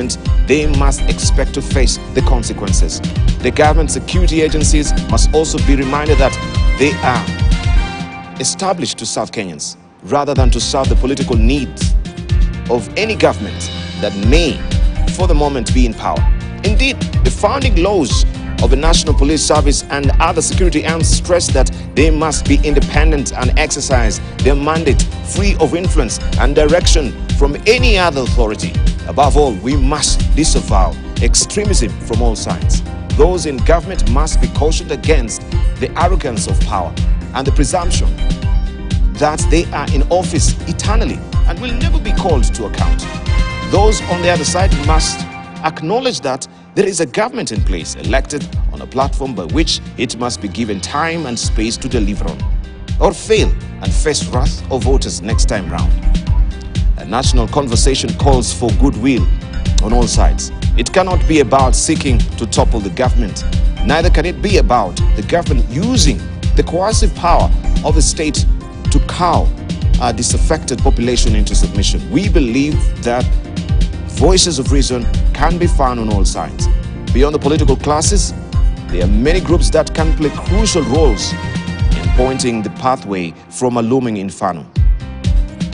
government, they must expect to face the consequences. The government security agencies must also be reminded that they are established to serve Kenyans rather than to serve the political needs of any government that may, for the moment, be in power. Indeed, the founding laws of the National Police Service and other security arms stress that they must be independent and exercise their mandate free of influence and direction from any other authority. Above all, we must disavow extremism from all sides. Those in government must be cautioned against the arrogance of power and the presumption that they are in office eternally and will never be called to account. Those on the other side must acknowledge that there is a government in place, elected on a platform by which it must be given time and space to deliver on, or fail and face wrath of voters next time round. A national conversation calls for goodwill on all sides. It cannot be about seeking to topple the government. Neither can it be about the government using the coercive power of the state to cow a disaffected population into submission. We believe that voices of reason can be found on all sides. Beyond the political classes, there are many groups that can play crucial roles in pointing the pathway from a looming inferno.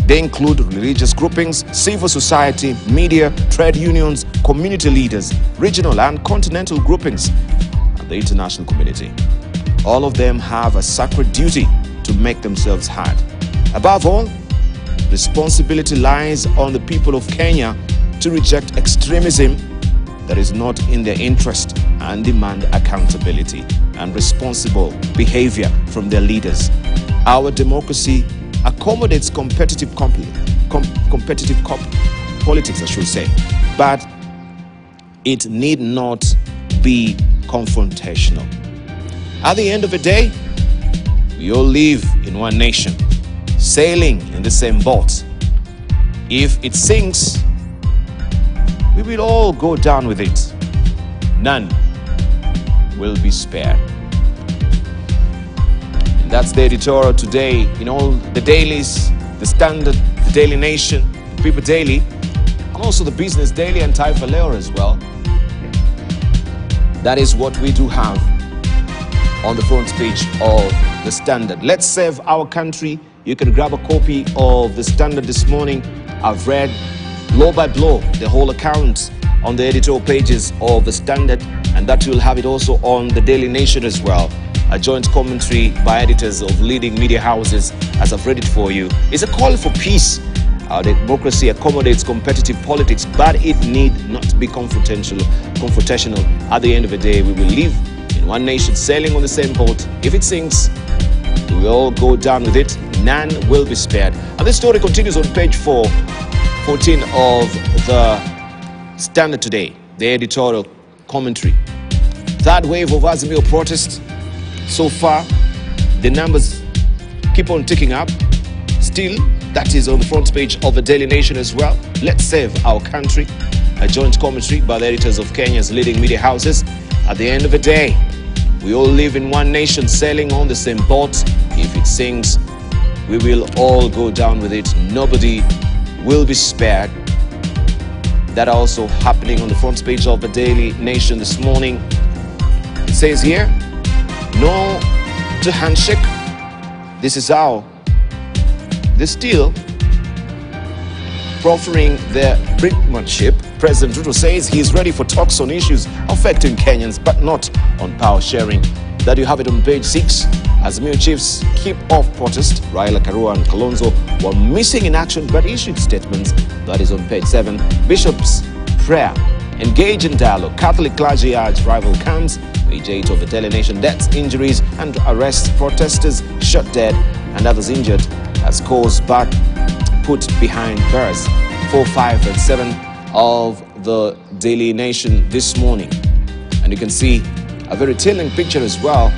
They include religious groupings, civil society, media, trade unions, community leaders, regional and continental groupings, and the international community. All of them have a sacred duty to make themselves heard. Above all, responsibility lies on the people of Kenya to reject extremism that is not in their interest and demand accountability and responsible behavior from their leaders. Our democracy accommodates competitive politics, I should say, but it need not be confrontational. At the end of the day, we all live in one nation, sailing in the same boat. If it sinks, we will all go down with it. None will be spared. And that's the editorial today in all the dailies, the Standard, the Daily Nation, the People Daily, and also the Business Daily and Taifa Leo as well. That is what we do have on the front page of the Standard. Let's save our country. You can grab a copy of the Standard this morning. I've read blow by blow the whole account on the editorial pages of the Standard, and that you'll have it also on the Daily Nation as well. A joint commentary by editors of leading media houses, as I've read it for you. It's a call for peace. Our democracy accommodates competitive politics, but it need not be confrontational. At the end of the day, we will live in one nation, sailing on the same boat. If it sinks, we will all go down with it. None will be spared. And this story continues on page 14 of the Standard today, the editorial commentary. Third wave of Azimio protests. So far, the numbers keep on ticking up. Still, that is on the front page of the Daily Nation as well. Let's save our country. A joint commentary by the editors of Kenya's leading media houses. At the end of the day, we all live in one nation, sailing on the same boat. If it sinks, we will all go down with it. Nobody will be spared. That also happening on the front page of the Daily Nation this morning. It says here, no to handshake. This is how they're still proffering their brinkmanship. President Ruto says he's ready for talks on issues affecting Kenyans, but not on power sharing. That you have it on page 6. Azimio chiefs keep off protest. Raila, Karua and Kalonzo were missing in action but issued statements. That is on page 7. Bishops' prayer. Engage in dialogue. Catholic clergy urge rival camps. Page 8 of the Daily Nation. Deaths, injuries and arrests. Protesters shot dead and others injured as cause but put behind bars. 4, 5 and 7 of the Daily Nation this morning. And you can see a very telling picture as well.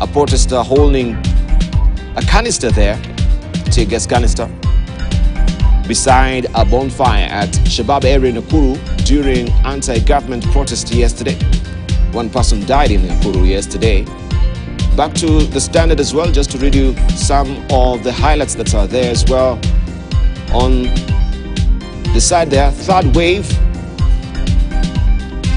A protester holding a canister there, tear gas canister, beside a bonfire at Shabab area in Nakuru during anti-government protest yesterday. One person died in Nakuru yesterday. Back to the Standard as well, just to read you some of the highlights that are there as well on Beside their third wave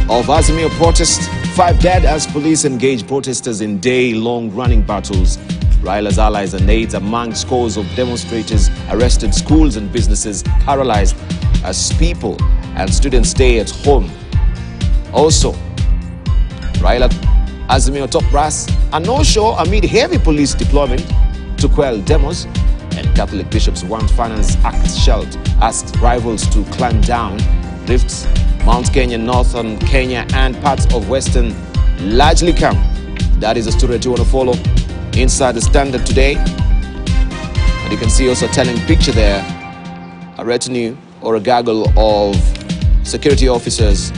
of Azimio protests, 5 dead as police engage protesters in day-long running battles. Raila's allies and aides among scores of demonstrators arrested, schools and businesses paralyzed as people and students stay at home. Also, Raila Azimio top brass a no-show amid heavy police deployment to quell demos, and Catholic bishops want finance act shelved, asked rivals to climb down rifts. Mount Kenya, northern Kenya and parts of western largely calm. That is a story that you want to follow inside the Standard today. And you can see also a telling picture there, a retinue or a gaggle of security officers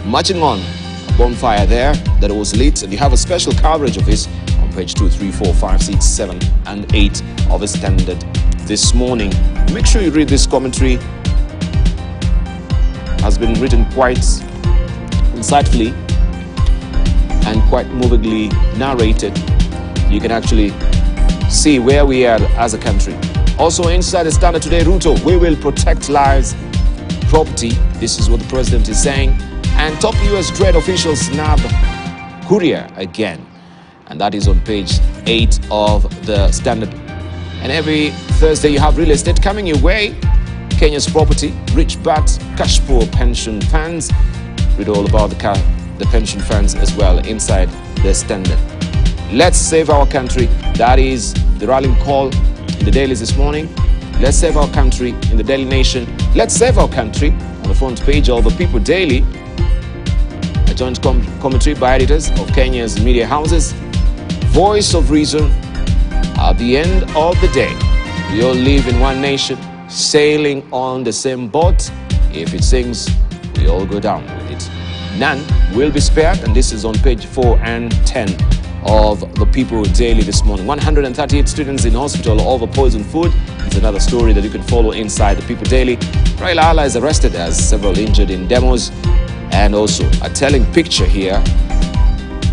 marching on a bonfire there that was lit, and you have a special coverage of this on page 2, 3, 4, 5, 6, 7 and 8 of the Standard this morning. Make sure you read this commentary. Has been written quite insightfully and quite movingly narrated. You can actually see where we are as a country. Also inside the Standard today, Ruto, we will protect lives, property. This is what the president is saying. And top US trade officials snab courier again. And that is on page 8 of the Standard. And every Thursday you have real estate coming your way. Kenya's property, rich but cash poor pension funds. Read all about the pension funds as well inside the Standard. Let's save our country. That is the rallying call in the dailies this morning. Let's save our country in the Daily Nation. Let's save our country on the front page of the People Daily. A joint commentary by editors of Kenya's media houses. Voice of reason. At the end of the day, we all live in one nation, sailing on the same boat. If it sinks, we all go down with it. None will be spared, and this is on page 4 and 10 of the People Daily this morning. 138 students in hospital over poisoned food is another story that you can follow inside the People Daily. Raila Allah is arrested as several injured in demos, and also a telling picture here.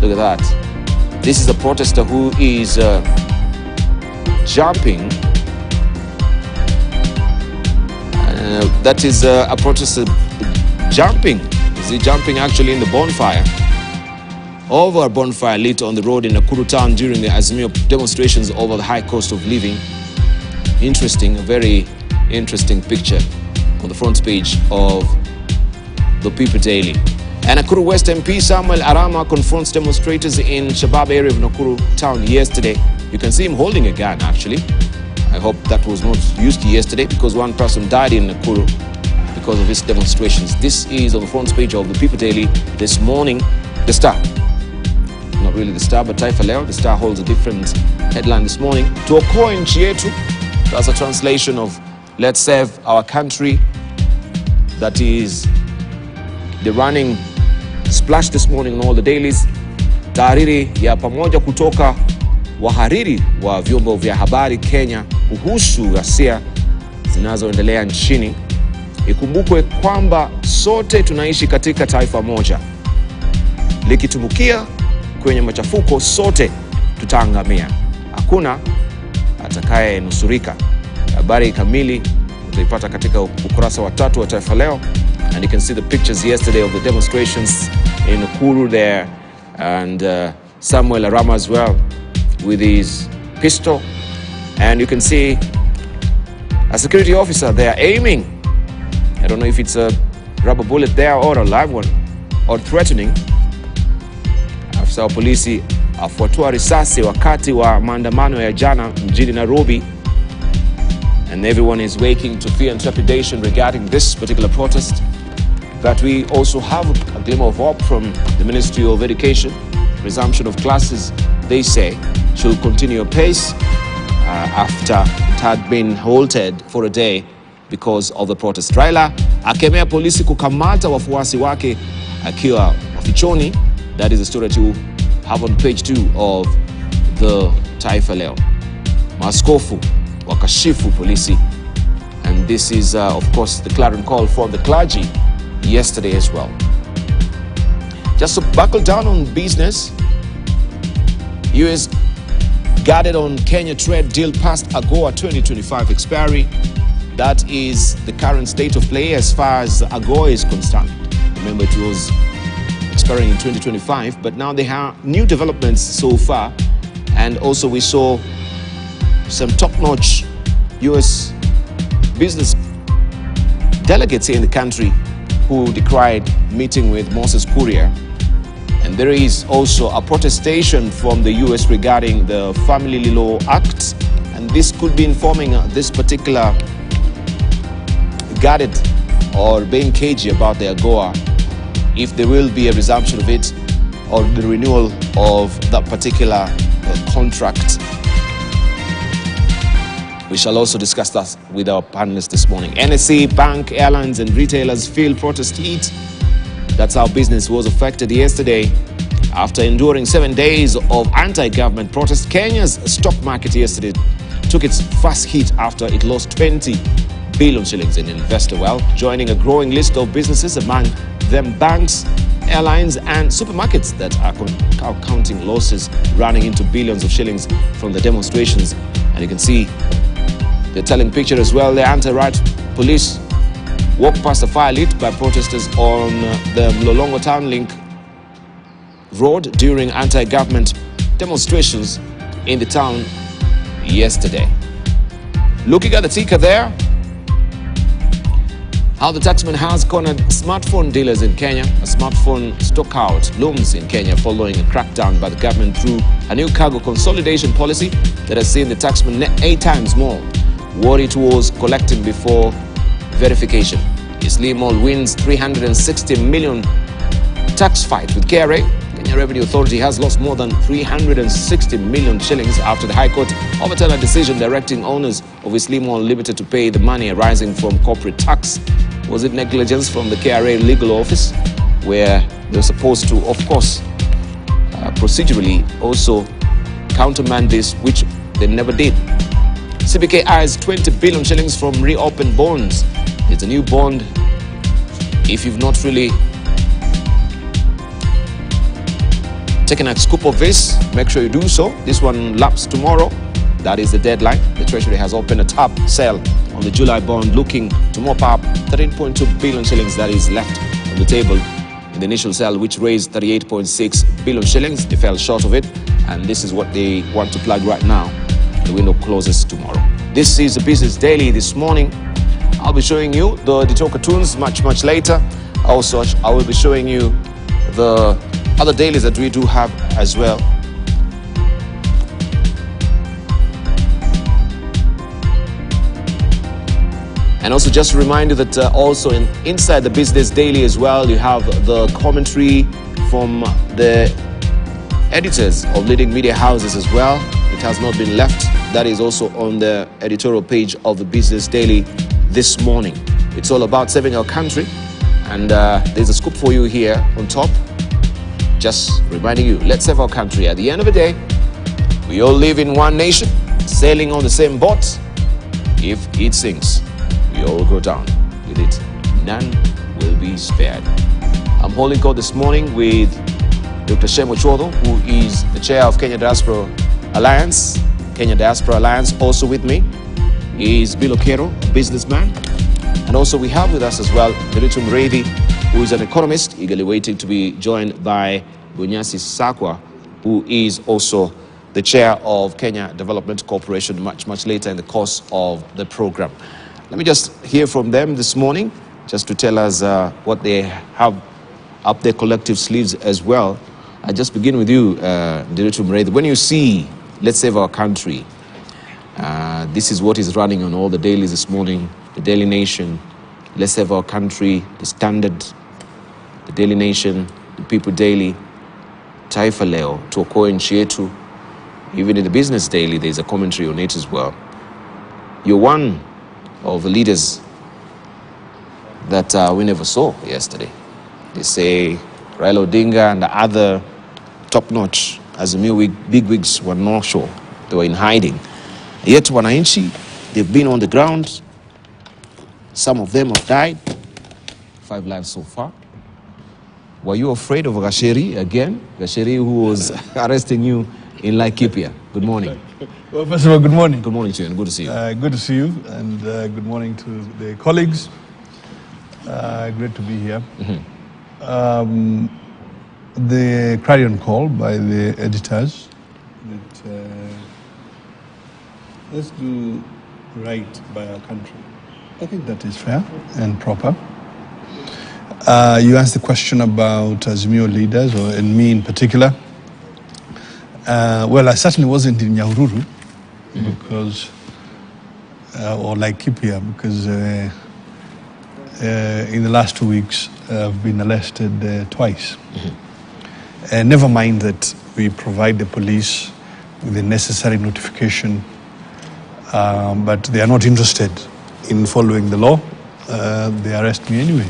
Look at that. This is a protester who is jumping. That is a protester jumping. Is he jumping actually in the bonfire? Over a bonfire lit on the road in Nakuru town during the Azimio demonstrations over the high cost of living. Interesting, a very interesting picture on the front page of the People Daily. And Nakuru West MP Samuel Arama confronts demonstrators in Shabab area of Nakuru town yesterday. You can see him holding a gun actually. I hope that was not used yesterday because one person died in Nakuru because of his demonstrations. This is on the front page of the People Daily this morning. The Star. Not really the Star, but Taifa Leo. The Star holds a different headline this morning. Tuokoe nchi yetu. That's a translation of let's save our country. That is the running splash this morning on all the dailies. Tahariri ya pamoja kutoka wahariri wa vyombo vya habari Kenya kuhusu ghasia zinazoendelea nchini. Ikumbukwe kwamba sote tunaishi katika taifa moja. Likitumbukia kwenye machafuko sote tutaangamia. Hakuna atakaye nusurika. Habari kamili utaipata katika ukurasa wa 3 wa Taifa Leo. And you can see the pictures yesterday of the demonstrations in Nakuru there, and Samuel Arama as well with his pistol. And you can see a security officer there aiming. I don't know if it's a rubber bullet there or a live one, or threatening. Afisa wa polisi afuatua risasi wakati wa maandamano ya jana mjini Nairobi. And everyone is waking to fear and trepidation regarding this particular protest. But we also have a glimmer of hope from the Ministry of Education. Resumption of classes, they say, should continue apace after it had been halted for a day because of the protest. Raila akemea polisi kukamata wafuasi wake akiwa mafichoni. That is the story to have on page 2 of the Taifa Leo. Maaskofu wakashifu polisi. And this is, of course, the clarion call from the clergy yesterday as well. Just to buckle down on business, US guarded on Kenya trade deal past AGOA 2025 expiry. That is the current state of play as far as AGOA is concerned. Remember, it was expiring in 2025, but now they have new developments so far. And also we saw some top-notch US business delegates here in the country who decried meeting with Moses Kuria. And there is also a protestation from the US regarding the Family Law Act, and this could be informing this particular guarded or being cagey about the AGOA, if there will be a resumption of it or the renewal of that particular contract. We shall also discuss that with our panelists this morning. NSE, bank, airlines and retailers feel protest heat. That's how business was affected yesterday. After enduring 7 days of anti-government protest, Kenya's stock market yesterday took its first hit after it lost 20 billion shillings in investor wealth, joining a growing list of businesses, among them banks, airlines and supermarkets that are counting losses running into billions of shillings from the demonstrations. And you can see the telling picture as well. The anti-riot police walked past a fire lit by protesters on the Mlolongo Town Link Road during anti-government demonstrations in the town yesterday. Looking at the ticker there, how the taxman has cornered smartphone dealers in Kenya. A smartphone stockout looms in Kenya following a crackdown by the government through a new cargo consolidation policy that has seen the taxman net 8 times more what it was collecting before verification. Azimio wins 360 million tax fight with KRA. Kenya Revenue Authority has lost more than 360 million shillings after the High Court overturned a decision directing owners of Azimio Limited to pay the money arising from corporate tax. Was it negligence from the KRA legal office, where they're supposed to, of course, procedurally also countermand this, which they never did. CBK eyes 20 billion shillings from reopened bonds. It's a new bond. If you've not really taken a scoop of this, make sure you do so. This one laps tomorrow. That is the deadline. The Treasury has opened a top sale on the July bond, looking to mop up 13.2 billion shillings that is left on the table in the initial sale, which raised 38.6 billion shillings. They fell short of it, and this is what they want to plug right now. The window closes tomorrow. This is the Business Daily this morning. I'll be showing you the detail cartoons much later. Also, I will be showing you the other dailies that we do have as well. And also just to remind you that also inside the Business Daily as well, you have the commentary from the editors of leading media houses as well. It has not been left. That is also on the editorial page of the Business Daily this morning. It's all about saving our country, and there's a scoop for you here on top. Just reminding you, let's save our country. At the end of the day, we all live in one nation, sailing on the same boat. If it sinks, we all go down with it. None will be spared. I'm holding court this morning with Dr. Shemo Chodho, who is the chair of Kenya Diaspora Alliance. Kenya Diaspora Alliance. Also with me is Bill Okero, a businessman. And also we have with us as well Nderitu Mreithi, who is an economist, eagerly waiting to be joined by Bunyasi Sakwa, who is also the chair of Kenya Development Corporation, much later in the course of the program. Let me just hear from them this morning, just to tell us what they have up their collective sleeves as well. I just begin with you, Nderitu Mreithi. When you see Let's Save Our Country, this is what is running on all the dailies this morning. The Daily Nation, Let's Save Our Country, The Standard, The Daily Nation, The People Daily, Taifa Leo, Tuokoe Nchi Yetu. Even in the Business Daily, there's a commentary on it as well. You're one of the leaders that we never saw yesterday. They say Raila Odinga and the other top-notch Azimio bigwigs were not sure. They were in hiding. Yet wananchi, they've been on the ground. Some of them have died. 5 lives so far. Were you afraid of Gasheri again? Gasheri, who was arresting you in Laikipia. Good morning. Well, first of all, good morning. Good morning to you and good to see you. Good to see you, and good morning to the colleagues. Great to be here. The clarion call by the editors that let's do right by our country. I think that is fair and proper. You asked the question about Azimio leaders, and me in particular. Well, I certainly wasn't in Nyahururu because, or Laikipia, because in the last 2 weeks I've been arrested twice. Never mind that we provide the police with the necessary notification, but they are not interested in following the law. They arrest me anyway.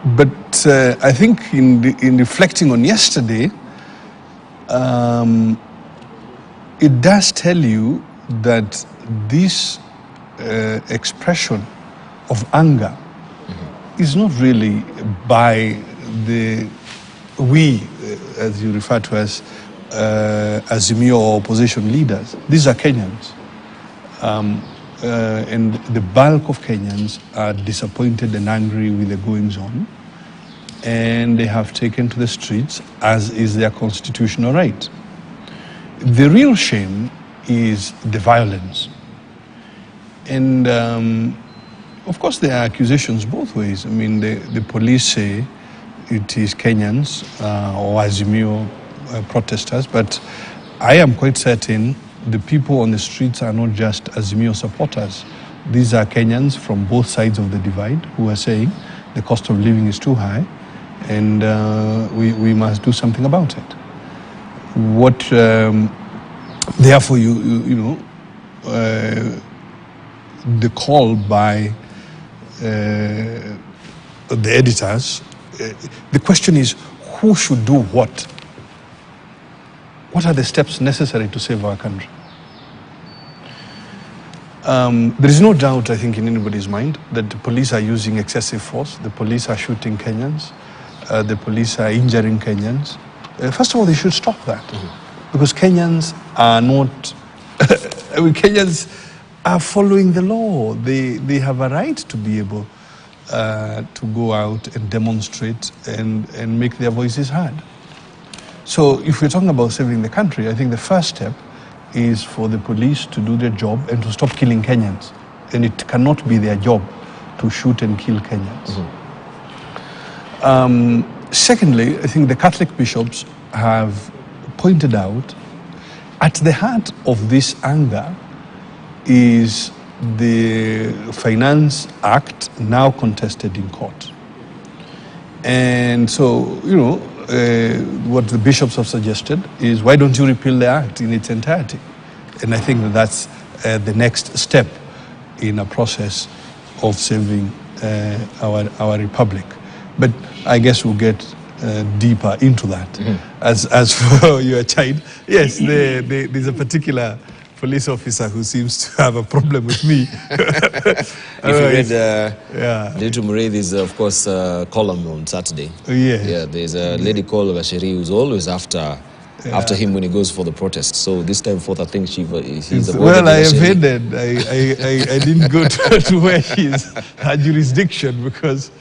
But I think in reflecting on yesterday, it does tell you that this expression of anger is not really by as you refer to as Azimio or opposition leaders. These are Kenyans. And the bulk of Kenyans are disappointed and angry with the goings-on, and they have taken to the streets, as is their constitutional right. The real shame is the violence. And of course there are accusations both ways. I mean, the police say it is Kenyans or Azimio protesters, but I am quite certain the people on the streets are not just Azimio supporters. These are Kenyans from both sides of the divide who are saying the cost of living is too high, and we must do something about it. What, therefore, the call by the editors, the question is, who should do what? What are the steps necessary to save our country? There is no doubt, I think, in anybody's mind that the police are using excessive force. The police are shooting Kenyans. The police are injuring Kenyans. First of all, they should stop that, because Kenyans are not. I mean, Kenyans are following the law. They have a right to be able to go out and demonstrate and make their voices heard. So if we're talking about saving the country, I think the first step is for the police to do their job and to stop killing Kenyans. And it cannot be their job to shoot and kill Kenyans. Secondly, I think the Catholic bishops have pointed out at the heart of this anger is the Finance Act now contested in court. And so, what the bishops have suggested is, why don't you repeal the act in its entirety? And I think that that's the next step in a process of saving our republic. But I guess we'll get deeper into that. As for your child, yes, there's a particular police officer who seems to have a problem with me. If you read Little Mureithe's, of course, column on Saturday. Yeah, there's a lady called Vasheri who's always after him when he goes for the protest. So this time forth, I think he's well, I have heard that. I didn't go to where her jurisdiction, because,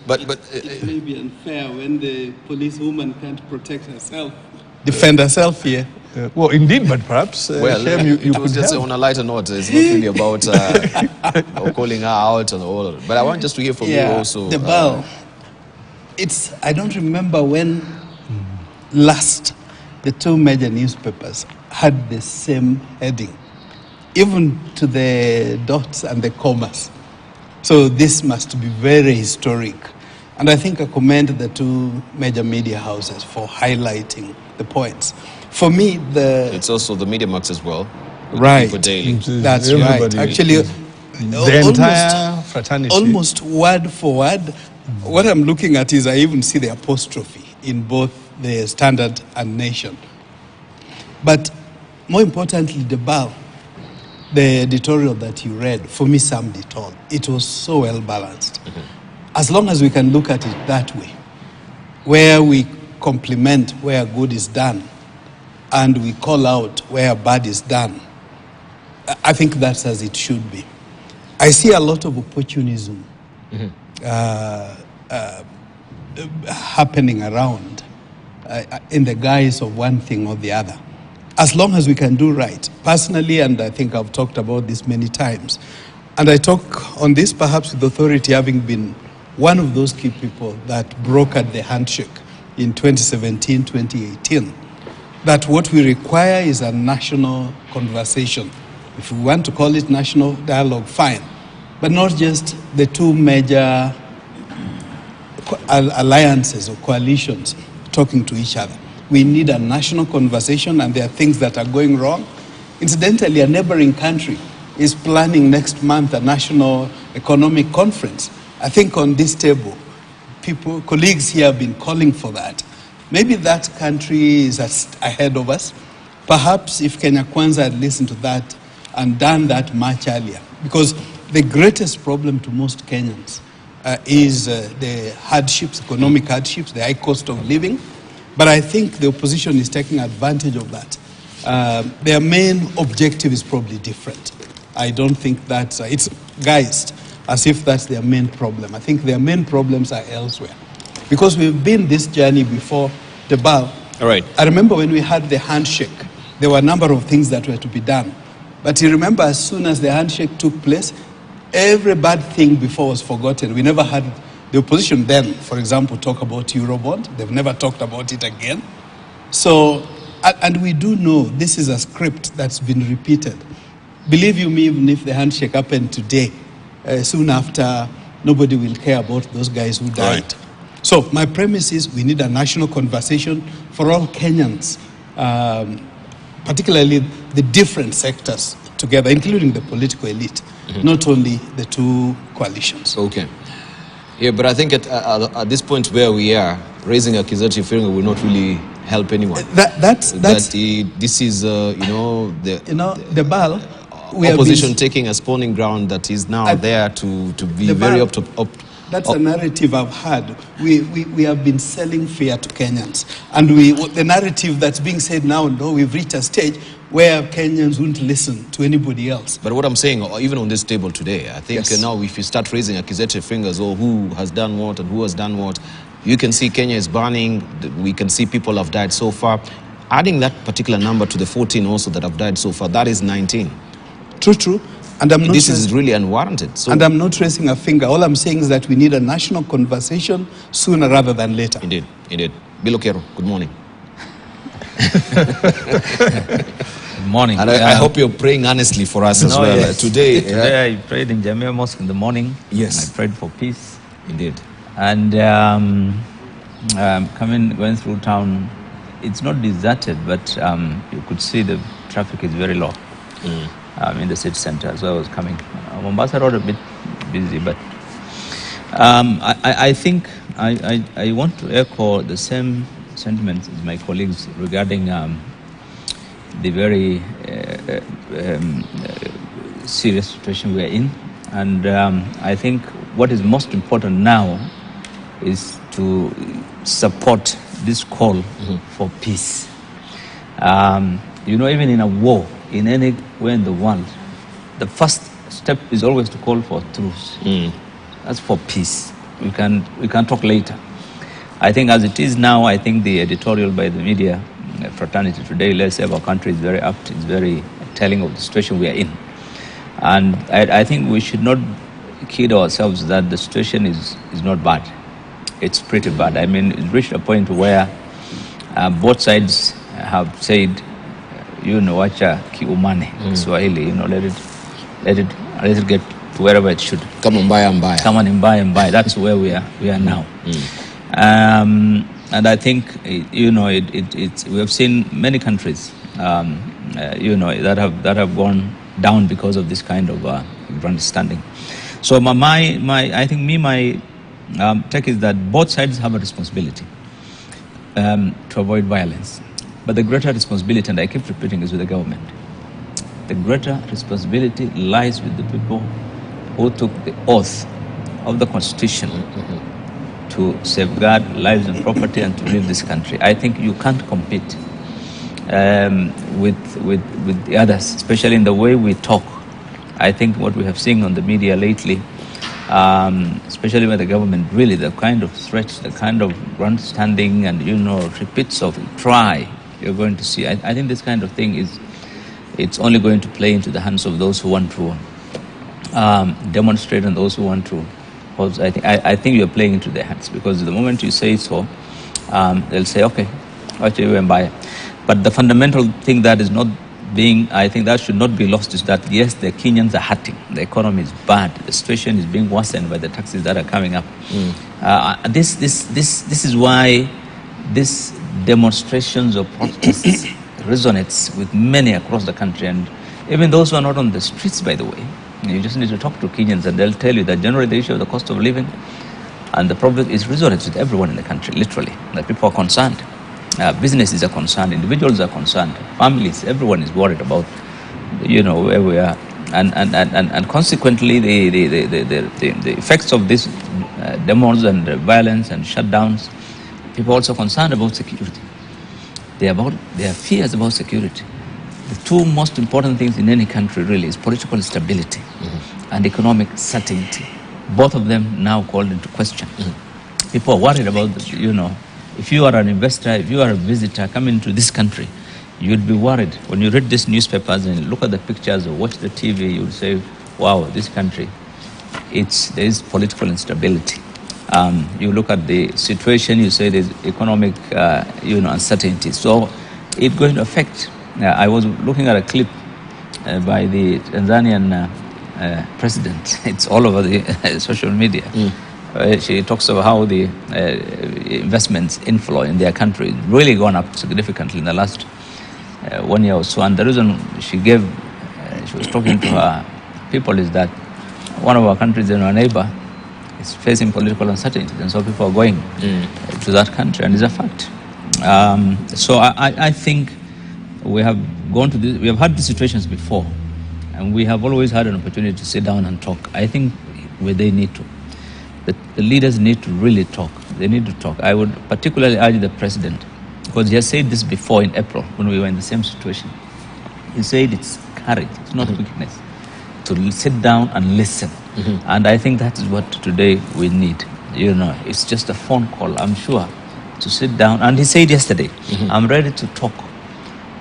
But it may be unfair when the policewoman can't protect herself, defend herself here. Well, indeed, but perhaps well, you could just help. on a lighter note. It's not really about calling her out and all. But I want just to hear from you also. The bell. I don't remember when last the two major newspapers had the same heading, even to the dots and the commas. So this must be very historic. And I think I commend the two major media houses for highlighting the points. For me, it's also the media marks as well. Right. Daily. That's right. Actually, the entire fraternity. Almost word for word. What I'm looking at is I even see the apostrophe in both the Standard and Nation. But more importantly, the editorial that you read, for me, summed it all. It was so well balanced. As long as we can look at it that way, where we compliment where good is done and we call out where bad is done, I think that's as it should be. I see a lot of opportunism happening around in the guise of one thing or the other. As long as we can do right, personally, and I think I've talked about this many times, and I talk on this perhaps with authority, having been one of those key people that brokered the handshake in 2017, 2018, that what we require is a national conversation. If we want to call it national dialogue, fine, but not just the two major alliances or coalitions talking to each other. We need a national conversation, and there are things that are going wrong. Incidentally, a neighboring country is planning next month a national economic conference. I think on this table, colleagues here have been calling for that. Maybe that country is ahead of us. Perhaps if Kenya Kwanza had listened to that and done that much earlier, because the greatest problem to most Kenyans is the hardships, economic hardships, the high cost of living. But I think the opposition is taking advantage of that. Their main objective is probably different. I don't think that it's guised as if that's their main problem. I think their main problems are elsewhere. Because we've been this journey before the BAL. All right. I remember when we had the handshake, there were a number of things that were to be done. But you remember, as soon as the handshake took place, every bad thing before was forgotten. We never had the opposition then, for example, talk about Eurobond. They've never talked about it again. So, and we do know this is a script that's been repeated. Believe you me, even if the handshake happened today, soon after, nobody will care about those guys who died. Right. So my premise is we need a national conversation for all Kenyans, particularly the different sectors together, including the political elite, not only the two coalitions. Okay. Yeah, but I think at this point where we are, raising accusatory finger will not really help anyone. This is the BAL. Opposition taking a spawning ground that is now there to be very That's a narrative I've had. We have been selling fear to Kenyans. And the narrative that's being said now, no, we've reached a stage where Kenyans won't listen to anybody else. But what I'm saying, even on this table today, I think now if you start raising accusatory fingers, or who has done what and who has done what, you can see Kenya is burning. We can see people have died so far. Adding that particular number to the 14 also that have died so far, that is 19. True. And this is really unwarranted. So, and I'm not raising a finger. All I'm saying is that we need a national conversation sooner rather than later. Indeed. Bilokero, good morning. Good morning. And I hope you're praying honestly for us as well. Yes. Today I prayed in Jamia Mosque in the morning. Yes. And I prayed for peace. Indeed. And going through town, it's not deserted, but you could see the traffic is very low. In the city center, so I was coming. Mombasa Road a bit busy, but I think I want to echo the same sentiments as my colleagues regarding the very serious situation we are in. And I think what is most important now is to support this call for peace. Even in a war, in anywhere in the world, the first step is always to call for truce. That's for peace. We can talk later. I think as it is now, I think the editorial by the media fraternity today, let's say our country is very apt, it's very telling of the situation we are in. And I think we should not kid ourselves that the situation is not bad. It's pretty bad. I mean, it's reached a point where both sides have said, wacha kiumane, Swahili, let it get to wherever it should. Come on, buy. That's where we are now. And I think we have seen many countries that have gone down because of this kind of understanding. So my take is that both sides have a responsibility to avoid violence. But the greater responsibility, and I keep repeating, is with the government. The greater responsibility lies with the people who took the oath of the Constitution to safeguard lives and property and to leave this country. I think you can't compete with the others, especially in the way we talk. I think what we have seen on the media lately, especially by the government, really the kind of threats, the kind of grandstanding and, repeats of try you're going to see. I think this kind of thing it's only going to play into the hands of those who want to demonstrate and those who want to. I think you're playing into their hands, because the moment you say so, they'll say, okay, watch you and buy it. But the fundamental thing that is not being, I think that should not be lost, is that yes, the Kenyans are hurting. The economy is bad. The situation is being worsened by the taxes that are coming up. This is why these demonstrations or protests resonates with many across the country, and even those who are not on the streets, by the way. You just need to talk to Kenyans and they'll tell you that generally the issue of the cost of living and the problem is resonates with everyone in the country, literally. That people are concerned. Businesses are concerned, individuals are concerned, families, everyone is worried about, where we are. And consequently, the effects of these demos and violence and shutdowns, people are also concerned about security. They have fears about security. The two most important things in any country really is political stability and economic certainty. Both of them now called into question. People are worried about, if you are an investor, if you are a visitor coming to this country, you'd be worried. When you read these newspapers and look at the pictures or watch the TV, you'll say, wow, this country, there is political instability. You look at the situation, you say there's economic, uncertainty. So it's going to affect. I was looking at a clip by the Tanzanian president. It's all over the social media. She talks about how the investments inflow in their country really gone up significantly in the last 1 year or so. And the reason she was talking to her people is that one of our countries in our neighbor is facing political uncertainty, and so people are going to that country, and it's a fact. So I think we have had these situations before, and we have always had an opportunity to sit down and talk. I think they need to. The leaders need to really talk. They need to talk. I would particularly urge the president, because he has said this before in April when we were in the same situation. He said it's courage, it's not weakness, to sit down and listen. And I think that is what today we need. It's just a phone call, I'm sure, to sit down. And he said yesterday, I'm ready to talk.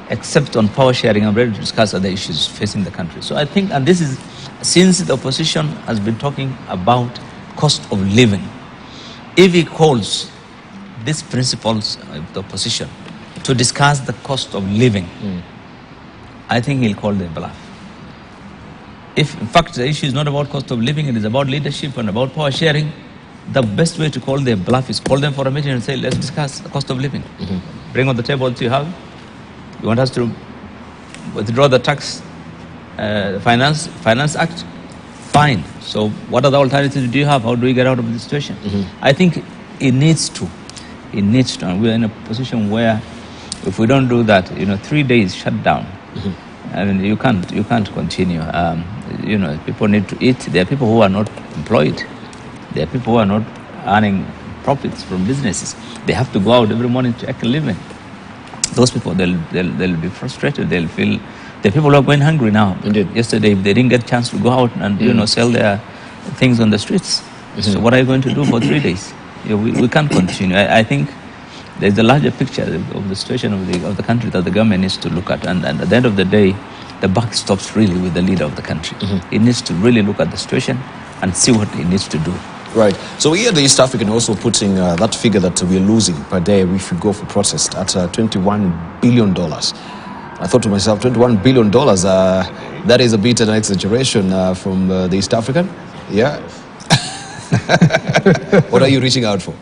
Except on power sharing, I'm ready to discuss other issues facing the country. So I think, and this is, since the opposition has been talking about cost of living, if he calls these principles of the opposition to discuss the cost of living, I think he'll call their bluff. If, in fact, the issue is not about cost of living, it is about leadership and about power sharing, the best way to call their bluff is call them for a meeting and say, let's discuss the cost of living. Bring on the table what you have. You want us to withdraw the tax, finance act? Fine. So what other alternatives do you have? How do we get out of this situation? I think it needs to. And we're in a position where if we don't do that, 3 days shut down. I mean, you can't continue. People need to eat. There are people who are not employed. There are people who are not earning profits from businesses. They have to go out every morning to make a living. Those people, they'll be frustrated. They'll feel. There are people who are going hungry now. Indeed. Yesterday, they didn't get a chance to go out and sell their things on the streets. So what are you going to do for 3 days? We can't continue. I think there's a larger picture of the situation of the country that the government needs to look at. And at the end of the day, the buck stops really with the leader of the country. He needs to really look at the situation and see what he needs to do. Right. So here the East African also putting that figure that we're losing per day if we go for protest at $21 billion. I thought to myself, $21 billion, that is a bit of an exaggeration from the East African. Yeah. What are you reaching out for?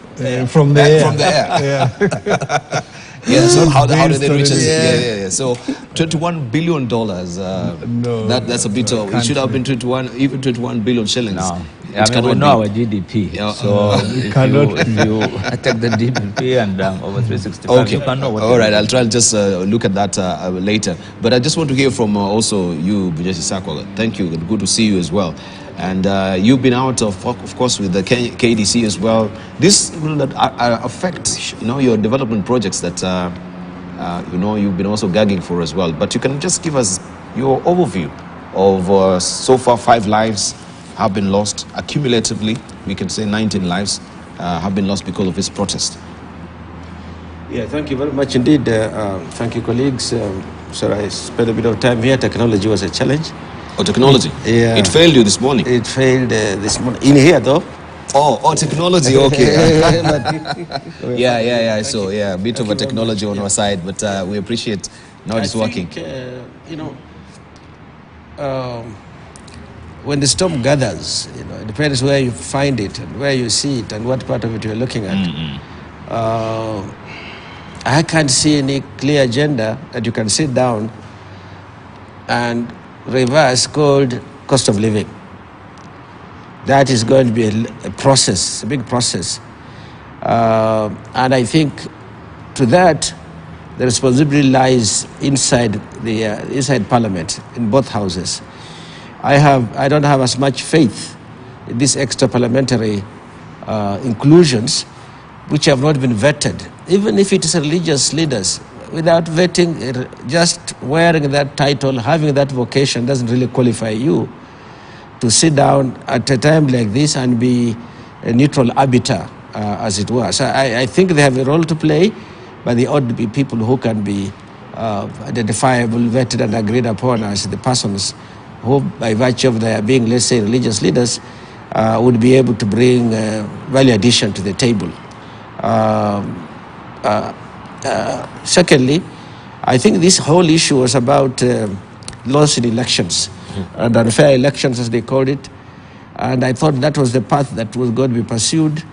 From the air. From the air. Yeah, so how did they reach us? Yeah. So $21 billion, no, that's a bit of, it should have been 21 billion shillings. No. We know our GDP. So if you take the GDP and over 365, you can know what. All right, I'll try and just look at that later. But I just want to hear from also you, Bujesi Sakwa. Thank you. Good to see you as well. And you've been out of course, with the KDC as well. This will affect, your development projects that, you've been also gagging for as well. But you can just give us your overview of so far 5 lives have been lost. Accumulatively, we can say 19 lives have been lost because of this protest. Yeah, thank you very much indeed. Thank you, colleagues. So I spent a bit of time here. Technology was a challenge. Oh, technology? Yeah. It failed you this morning? It failed this morning. In here, though. Oh, technology, okay. But yeah. So, a bit of a technology on our side, but we appreciate now it's working. When the storm gathers, it depends where you find it and where you see it and what part of it you're looking at. I can't see any clear agenda that you can sit down and reverse called cost of living. That is going to be a process, a big process. And I think to that, the responsibility lies inside inside Parliament, in both houses. I don't have as much faith in these extra parliamentary inclusions, which have not been vetted. Even if it is religious leaders, without vetting, just wearing that title, having that vocation doesn't really qualify you to sit down at a time like this and be a neutral arbiter, as it were. So I think they have a role to play, but they ought to be people who can be identifiable, vetted, and agreed upon as the persons who, by virtue of their being, let's say, religious leaders, would be able to bring value addition to the table. Secondly, I think this whole issue was about loss in elections, and unfair elections, as they called it. And I thought that was the path that was going to be pursued.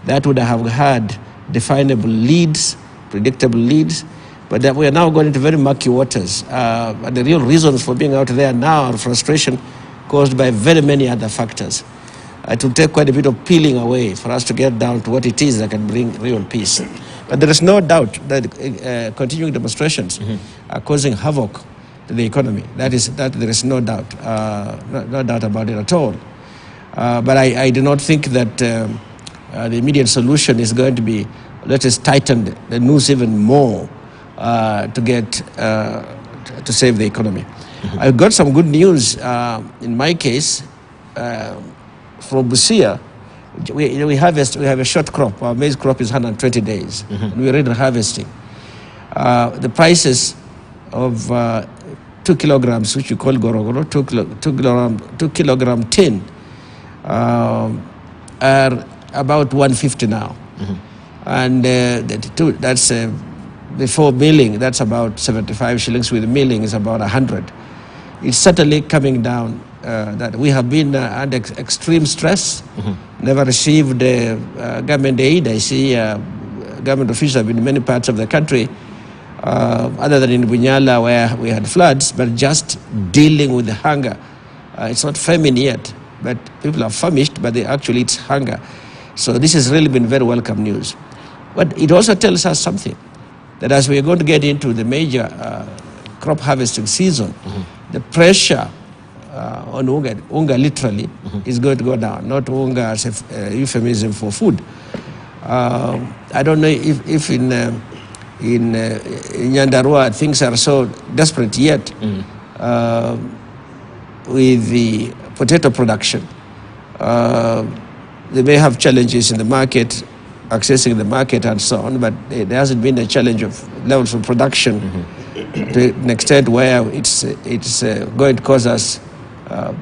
That would have had definable leads, predictable leads, but that we are now going into very murky waters. And the real reasons for being out there now are frustration caused by very many other factors. It will take quite a bit of peeling away for us to get down to what it is that can bring real peace. But there is no doubt that continuing demonstrations are causing havoc to the economy. That there is no doubt, no doubt about it at all. But I do not think that the immediate solution is going to be, let us tighten the noose even more to get to save the economy. I've got some good news in my case. From Busia, we have a short crop. Our maize crop is 120 days. And we're already harvesting. The prices of 2 kilograms, which we call gorogoro, 2 kilogram tin, are about 150 now. And that's before milling, that's about 75 shillings. With milling is about 100. It's certainly coming down. That we have been under extreme stress, never received government aid. I see government officials have been in many parts of the country, other than in Bunyala where we had floods, but just dealing with the hunger. It's not famine yet, but people are famished, but it's hunger. So this has really been very welcome news. But it also tells us something, that as we are going to get into the major crop harvesting season, the pressure on unga literally is going to go down, not unga as a euphemism for food. I don't know if in Nyandarua things are so desperate yet with the potato production. They may have challenges in the market, accessing the market and so on, but there hasn't been a challenge of levels of production to an extent where it's going to cause us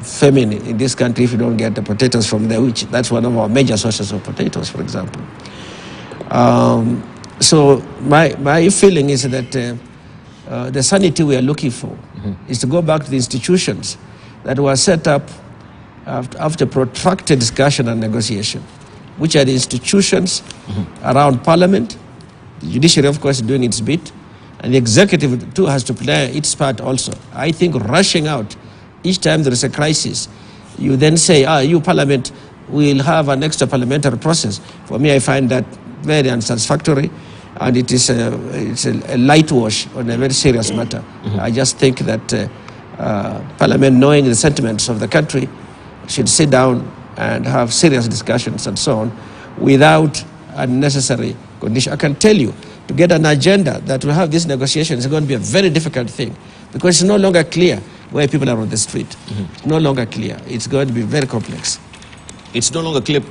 famine in this country if you don't get the potatoes from there, which that's one of our major sources of potatoes, for example. So my feeling is that the sanity we are looking for is to go back to the institutions that were set up after protracted discussion and negotiation, which are the institutions around Parliament, the judiciary, of course, doing its bit, and the executive too has to play its part also. I think rushing out each time there is a crisis, you then say, you Parliament will have an extra parliamentary process. For me, I find that very unsatisfactory, and it's a light wash on a very serious matter. I just think that Parliament, knowing the sentiments of the country, should sit down and have serious discussions and so on without unnecessary condition. I can tell you, to get an agenda that will have these negotiations is going to be a very difficult thing because it's no longer clear where people are on the street. It's no longer clear. It's going to be very complex. It's no longer clear.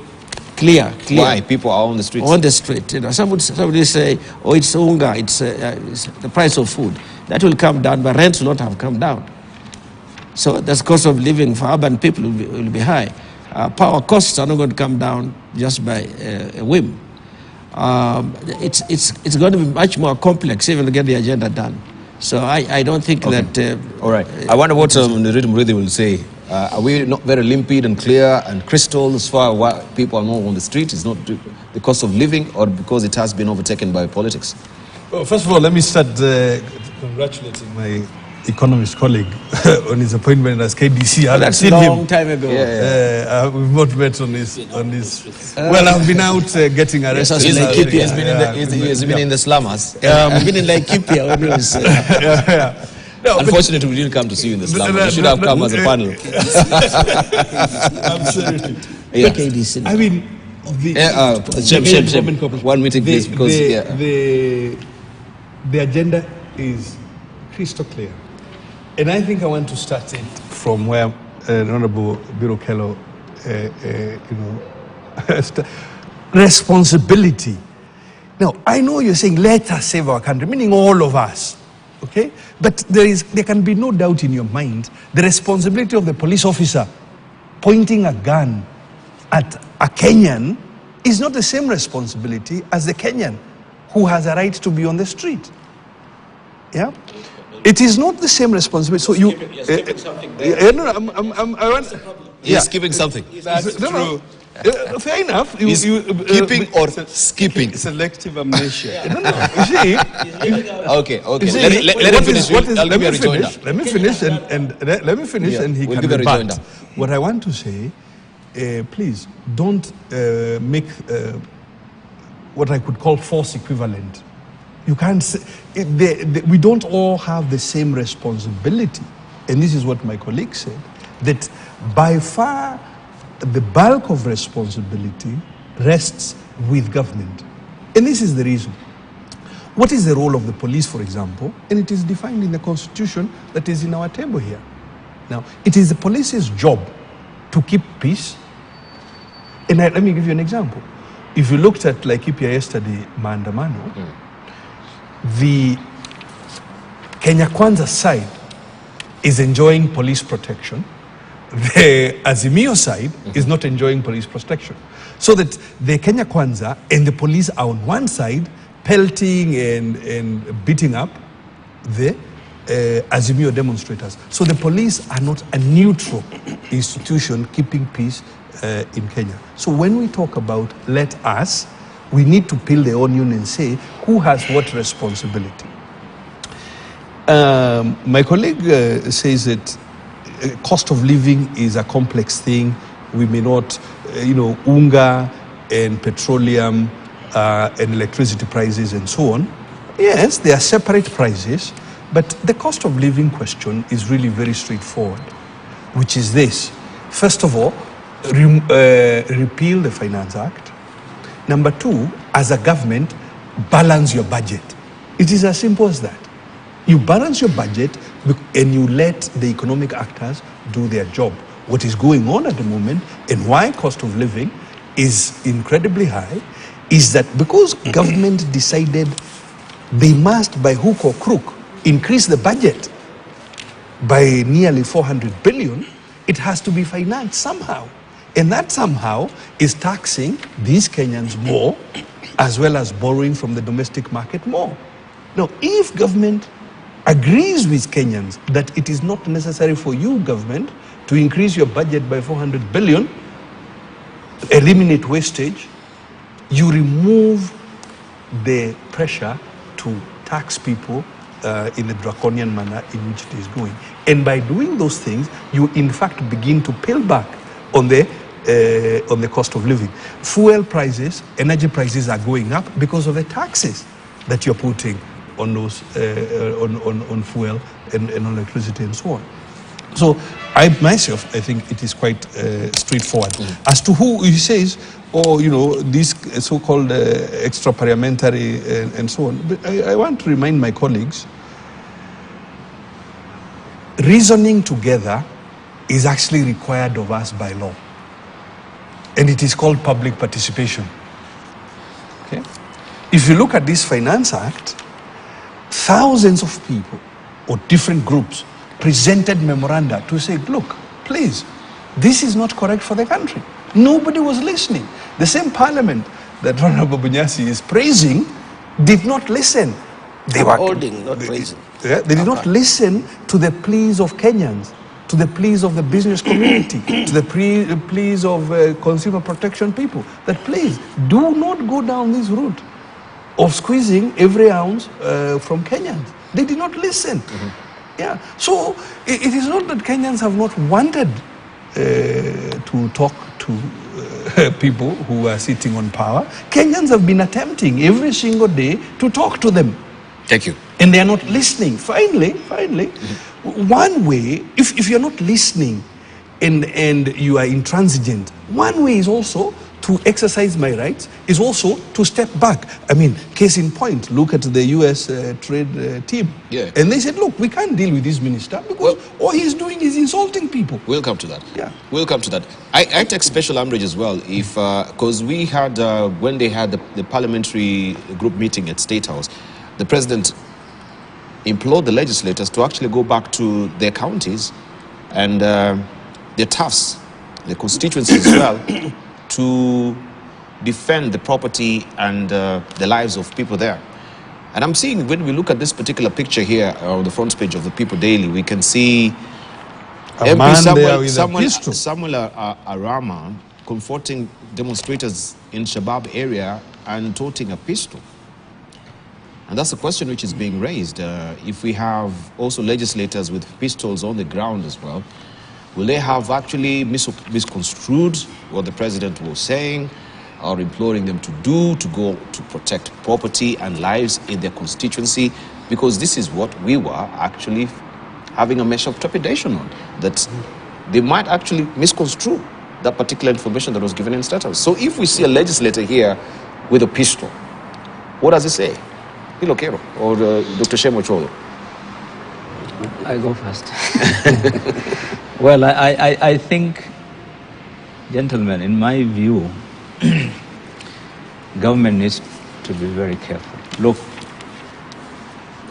Clear. Why people are on the streets? On the street. You know, somebody say, oh, it's hunger, it's the price of food. That will come down, but rents will not have come down. So the cost of living for urban people will be high. Power costs are not going to come down just by a whim. It's going to be much more complex even to get the agenda done. So I don't think that... All right. I wonder what Nuridu Murithi will say. Are we not very limpid and clear and crystal as far as why people are more on the street? It's not the cost of living or because it has been overtaken by politics? Well, first of all, let me start congratulating my economist colleague on his appointment as KDC. That's a long time ago. We've not met on this. Well, I've been out getting arrested. He's been in the slummers. I've been in Laikipia when it was... No, unfortunately, we didn't come to see you in the slum. You should have come as a panel. Absolutely. Yeah. KDC. I mean, Shem. One meeting, please, because the agenda is crystal clear, and I think I want to start it from where Honorable Biro Kello, responsibility. Now, I know you're saying let us save our country, meaning all of us. Okay, but there can be no doubt in your mind the responsibility of the police officer pointing a gun at a Kenyan is not the same responsibility as the Kenyan who has a right to be on the street. Yeah, it is not the same responsibility. So you, he's skipping something. That's true. Fair enough. Keeping or skipping? Selective amnesia. You see. Okay. Let him finish. I'll give you a rejoinder. Let me finish and he we'll can give a rejoinder. What I want to say, please don't make what I could call false equivalent. You can't say, we don't all have the same responsibility. And this is what my colleague said, that by far the bulk of responsibility rests with government. And this is the reason. What is the role of the police, for example? And it is defined in the constitution that is in our table here. Now, it is the police's job to keep peace. And let me give you an example. If you looked at Laikipia yesterday, Maandamano, the Kenya Kwanza side is enjoying police protection. The Azimio side is not enjoying police protection. So that the Kenya Kwanza and the police are on one side pelting and beating up the Azimio demonstrators. So the police are not a neutral institution keeping peace in Kenya. So when we talk about let us, we need to peel the onion and say who has what responsibility. My colleague says that cost of living is a complex thing. We may not, unga and petroleum and electricity prices and so on. Yes, they are separate prices, but the cost of living question is really very straightforward, which is this. First of all, repeal the Finance Act. Number two, as a government, balance your budget. It is as simple as that. You balance your budget and you let the economic actors do their job. What is going on at the moment and why cost of living is incredibly high is that because government decided they must, by hook or crook, increase the budget by nearly 400 billion, it has to be financed somehow. And that somehow is taxing these Kenyans more as well as borrowing from the domestic market more. Now, if government agrees with Kenyans that it is not necessary for you, government, to increase your budget by 400 billion, eliminate wastage, you remove the pressure to tax people in the draconian manner in which it is going. And by doing those things, you in fact begin to peel back on the cost of living. Fuel prices, energy prices are going up because of the taxes that you're putting on those on fuel and on electricity and so on. So I myself, I think it is quite straightforward. As to who he says, or these so-called extra parliamentary and so on. But I want to remind my colleagues, reasoning together is actually required of us by law. And it is called public participation. Okay? If you look at this Finance Act, thousands of people or different groups presented memoranda to say, look, please, this is not correct for the country. Nobody was listening. The same parliament that Honorable Bunyasi is praising did not listen. They were holding, not praising. They did not listen to the pleas of Kenyans, to the pleas of the business community, to the pleas of consumer protection people, that please do not go down this route of squeezing every ounce from Kenyans. They did not listen. Yeah. So it is not that Kenyans have not wanted to talk to people who are sitting on power. Kenyans have been attempting every single day to talk to them. Thank you. And they are not listening. Finally, one way, if you're not listening and you are intransigent, one way is also to exercise my rights, is also to step back. I mean, case in point, look at the US trade team. Yeah. And they said, look, we can't deal with this minister because all he's doing is insulting people. We'll come to that. Yeah. We'll come to that. I take special umbrage as well, if because we had, when they had the parliamentary group meeting at State House, the president implored the legislators to actually go back to their counties and their towns, the constituencies as well, to defend the property and the lives of people there. And I'm seeing, when we look at this particular picture here on the front page of the People Daily, we can see A man there with a pistol. Samuel Arama comforting demonstrators in Shabab area and toting a pistol. And that's the question which is being raised. If we have also legislators with pistols on the ground as well, will they have actually misconstrued what the president was saying or imploring them to do, to go to protect property and lives in their constituency? Because this is what we were actually having a measure of trepidation on, that they might actually misconstrue that particular information that was given in State House. So if we see a legislator here with a pistol, what does it say? Ilokero or Dr. Shemo Cholo? I go first. Well, I think, gentlemen, in my view, government needs to be very careful. Look,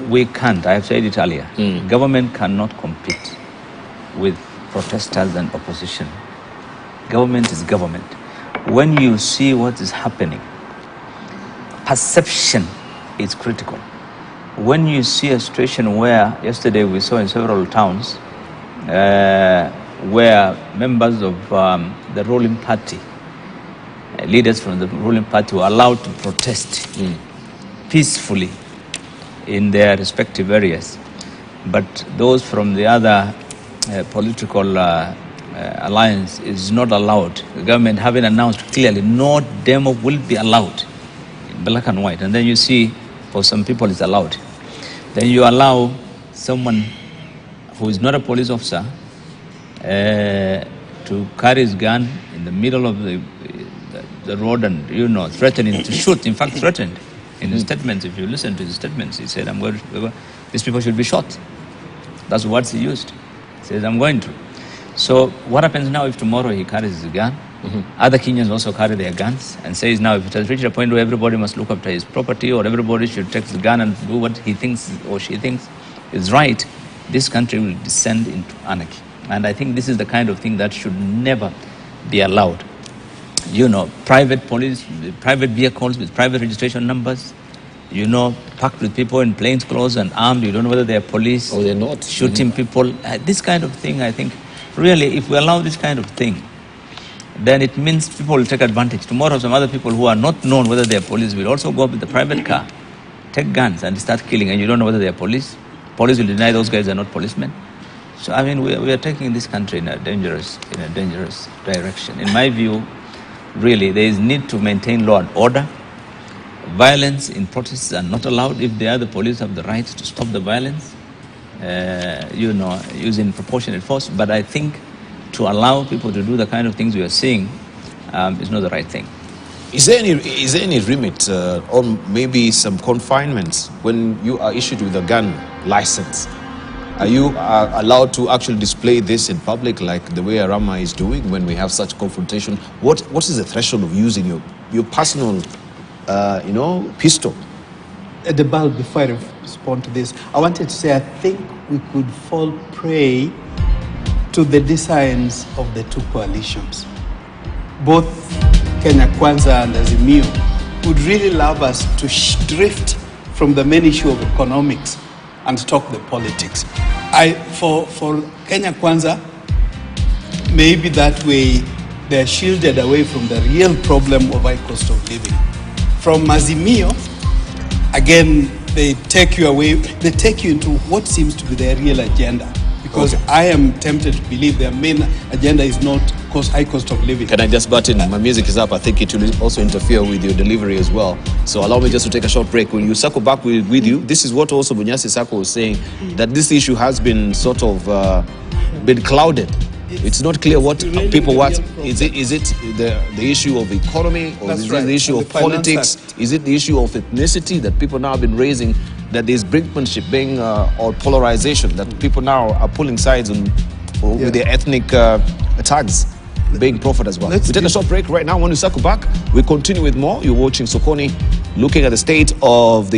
we can't, I have said it earlier, government cannot compete with protesters and opposition. Government is government. When you see what is happening, perception is critical. When you see a situation where, yesterday we saw in several towns, where members of the ruling party, leaders from the ruling party were allowed to protest peacefully in their respective areas, but those from the other political alliance is not allowed. The government having announced clearly no demo will be allowed in black and white, and then you see for some people it's allowed. Then you allow someone who is not a police officer to carry his gun in the middle of the road and, threatening to shoot. In fact, threatened in his statements. If you listen to his statements, he said, these people should be shot. That's what he used. He says, I'm going to. So what happens now if tomorrow he carries his gun? Other Kenyans also carry their guns, and says now if it has reached a point where everybody must look after his property, or everybody should take his gun and do what he thinks or she thinks is right, this country will descend into anarchy. And I think this is the kind of thing that should never be allowed. Private police, private vehicles with private registration numbers, packed with people in plainclothes and armed, you don't know whether they're police, or they're not, shooting people. This kind of thing, I think, really, if we allow this kind of thing, then it means people will take advantage. Tomorrow, some other people who are not known whether they're police will also go up with the private car, take guns and start killing, and you don't know whether they're police. Police will deny those guys are not policemen. So, I mean, we are taking this country in a dangerous direction. In my view, really, there is need to maintain law and order. Violence in protests are not allowed. If they are, the police have the right to stop the violence. using proportionate force. But I think to allow people to do the kind of things we are seeing is not the right thing. Is there any remit or maybe some confinements when you are issued with a gun license? Are you allowed to actually display this in public like the way Arama is doing when we have such confrontation? What is the threshold of using your personal, pistol? At the bulk, before I respond to this, I wanted to say I think we could fall prey to the designs of the two coalitions. Both Kenya Kwanza and Azimio would really love us to drift from the main issue of economics and talk the politics. For Kenya Kwanza, maybe that way they're shielded away from the real problem of high cost of living. From Azimio, again, they take you into what seems to be their real agenda. Because okay. I am tempted to believe their main agenda is not high cost of living. Can I just butt in? My music is up. I think it will also interfere with your delivery as well. So allow me just to take a short break. When you circle back with you, this is what also Bunyasi Sako was saying, that this issue has been sort of been clouded. It's not clear what really people want. Is it the issue of economy, or is it the issue of politics? Is it the issue of ethnicity that people now have been raising, that there's brinkmanship being or polarization, that people now are pulling sides with their ethnic tags being proffered as well? We take a short break right now. When we circle back, we continue with more. You're watching Sokoni, looking at the state of the